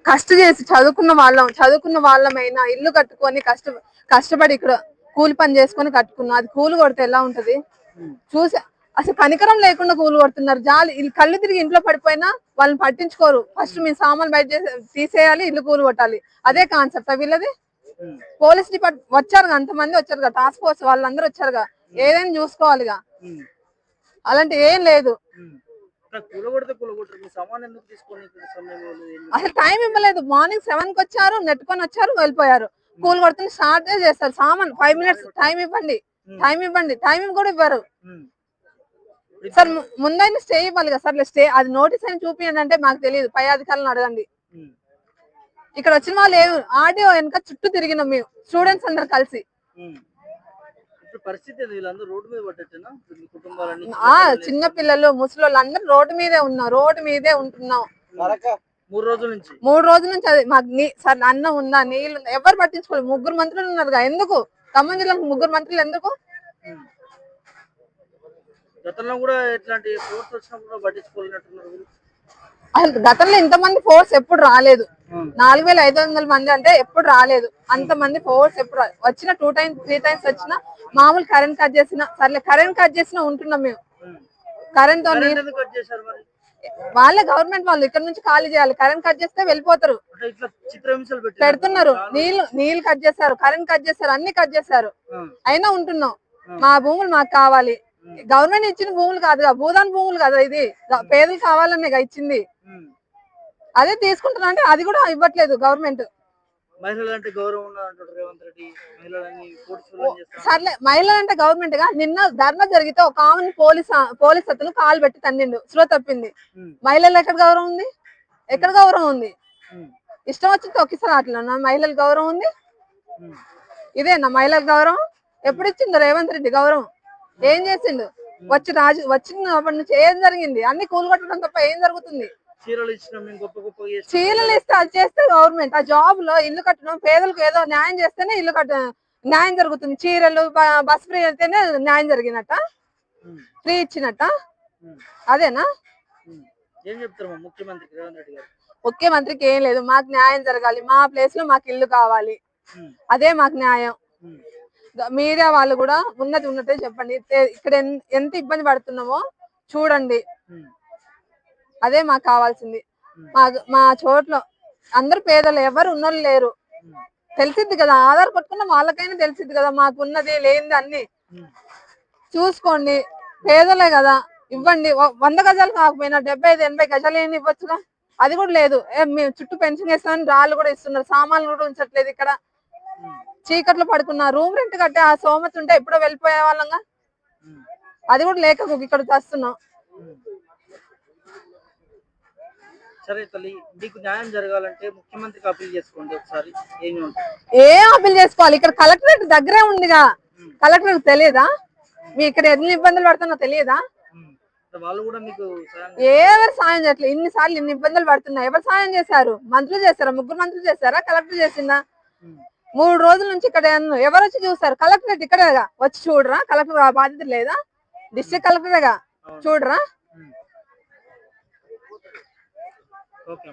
కష్ట చేసి చదువుకున్న వాళ్ళమైనా ఇల్లు కట్టుకొని కష్టపడి ఇక్కడ కూలి పని చేసుకొని కట్టుకున్నాం. అది కూలి కొడితే ఎలా ఉంటది చూసా. అసలు కనికరం లేకుండా కూలి కొడుతున్నారు. కళ్ళు తిరిగి ఇంట్లో పడిపోయినా వాళ్ళని పట్టించుకోరు. ఫస్ట్ మీ సామాన్ బయట తీసేయాలి, ఇల్లు కూలి కొట్టాలి. అదే కాన్సెప్ట్ వీళ్ళది. పోలీస్ డిపార్ట్మెంట్ వచ్చారుగా, అంతమంది వచ్చారుగా, టాస్క్ ఫోర్స్ వాళ్ళందరూ వచ్చారుగా, ఏదైనా చూసుకోవాలిగా. అలాంటి ఏం లేదు. అసలు టైం ఇవ్వలేదు. మార్నింగ్ 7 కి వచ్చారు, నెట్టుకొని వచ్చారు, వెళ్ళిపోయారు. కూలి కొడుతున్న స్టార్ట్ చేస్తారు. సామాన్ 5 minutes టైం ఇవ్వండి, టైం కూడా ఇవ్వరు. సార్ ముందైనా స్టే ఇవ్వాలి కదా సార్. స్టే అది నోటీస్ అని చూపించండి అంటే మాకు తెలియదు. పై అధికారులను అడగండి. ఇక్కడ వచ్చిన వాళ్ళు ఆడియో వెనక చుట్టూ తిరిగినాం మేము, స్టూడెంట్స్ అందరు కలిసి. చిన్న పిల్లలు, ముసలి అందరూ రోడ్డు మీదే ఉంటున్నాం. 3 రోజుల నుంచి అది మాకు సార్ అన్నం ఉందా, నీళ్ళు ఉందా ఎవరు పట్టించుకోలేదు. 3 మంత్రులు ఉన్నారుగా, ఎందుకు ఖమ్మం జిల్లాకు 3 మంత్రులు ఎందుకు? అసలు గతంలో ఇంతమంది ఫోర్స్ ఎప్పుడు రాలేదు. 4500 మంది అంటే ఎప్పుడు రాలేదు. అంతమంది ఫోర్స్ ఎప్పుడు వచ్చిన 2 times 3 times వచ్చినా, మామూలు కరెంట్ కట్ చేసినా, సర్లే కరెంట్ కట్ చేసినా ఉంటున్నాం మేము. కరెంట్ తో వాళ్ళే గవర్నమెంట్ వాళ్ళు ఇక్కడ నుంచి ఖాళీ చేయాలి. కరెంట్ కట్ చేస్తే వెళ్ళిపోతారు. పెడుతున్నారు. నీళ్లు కట్ చేశారు, కరెంట్ కట్ చేశారు, అన్ని కట్ చేశారు. అయినా ఉంటున్నాం. మా భూములు మాకు కావాలి. గవర్నమెంట్ ఇచ్చిన భూములు కాదుగా, భూదాన్ భూములు కదా, ఇది పేదలు కావాలనే ఇచ్చింది. అదే తీసుకుంటున్నా అంటే అది కూడా ఇవ్వట్లేదు గవర్నమెంట్. సర్లే మహిళలు అంటే గవర్నమెంట్ గా. నిన్న ధర్నా జరిగితే ఒక ఆమెను పోలీస్ అతను కాలు పెట్టి తన్నిండు, స్లో తప్పింది. మహిళలు ఎక్కడ గౌరవం ఉంది? ఎక్కడ గౌరవం ఉంది? ఇష్టం వచ్చి తొక్కిస్తారు అట్లా మహిళల గౌరవం ఉంది? ఇదేనా మహిళల గౌరవం? ఎప్పుడు ఇచ్చిండు రేవంత్ రెడ్డి గౌరవం? ఏం చేసిండు? వచ్చినప్పటి నుంచి ఏం జరిగింది? అన్ని కూలగొట్టడం తప్ప ఏం జరుగుతుంది? చీరలు ఇస్తే అది చేస్తే గవర్నమెంట్. ఆ జాబ్ లో ఇల్లు కట్టడం, పేదలకు ఏదో న్యాయం చేస్తేనే న్యాయం జరుగుతుంది. చీరలు, బస్ ఫ్రీ అయితేనే న్యాయం జరిగినట్ట, ఫ్రీ ఇచ్చినట్ట. అదేనా? ముఖ్యమంత్రికి ఏం లేదు, మాకు న్యాయం జరగాలి, మా ప్లేస్ లో మాకు ఇల్లు కావాలి, అదే మాకు న్యాయం. మీడియా వాళ్ళు కూడా ఉన్నట్టే చెప్పండి. ఇక్కడ ఎంత ఇబ్బంది పడుతున్నామో చూడండి, అదే మాకు కావాల్సింది. మా చోట్ల అందరు పేదలు, ఎవరు ఉన్నోళ్ళు లేరు. తెలిసిద్ది కదా, ఆధార్ పట్టుకున్న వాళ్ళకైనా తెలిసిద్ది కదా మాకు ఉన్నది లేనిది అన్ని చూసుకోండి. పేదలే కదా, ఇవ్వండి. 100 గజాలు కాకపోయినా 75-80 గజాలు ఏమి ఇవ్వచ్చుగా. అది కూడా లేదు. మేము చుట్టూ పెన్షన్ వేస్తామని రాళ్ళు కూడా ఇస్తున్నారు. సామాన్లు కూడా ఉంచట్లేదు. ఇక్కడ చీకట్లో పడుకున్న రూమ్ రెంట్ కట్టే ఆ సోమత ఉంటే ఎప్పుడో వెళ్ళిపోయే వాళ్ళంగా. అది కూడా లేక ఇక్కడ వస్తున్నాం. సరే తల్లి, మీకు న్యాయం జరగాలంటే ముఖ్యమంత్రికి అప్పీల్ చేసుకోండి ఒకసారి. ఏం అప్పీల్ చేసుకోవాలి? ఇక్కడ కలెక్టరేట్ దగ్గరే ఉందిగా, కలెక్టరేట్ తెలియదా? మీ ఇక్కడ ఎన్ని ఇబ్బందులు పడుతున్నా తెలియదా? వాళ్ళు కూడా మీకు ఎవరు సాయం చేయట్లేదు. ఇన్నిసార్లు ఇన్ని ఇబ్బందులు పడుతున్నా ఎవరు సాయం చేశారు? మంత్రులు చేశారా? 3 మంత్రులు చేశారా? కలెక్టర్ చేసిందా? 3 రోజుల నుంచి ఇక్కడ ఎవరు వచ్చి చూస్తారు? కలెక్టరేట్ ఇక్కడేగా, వచ్చి చూడరా? కలెక్టర్ బాధ్యత లేదా? డిస్ట్రిక్ట్ కలెక్టరేగా, చూడరా? ఓకే.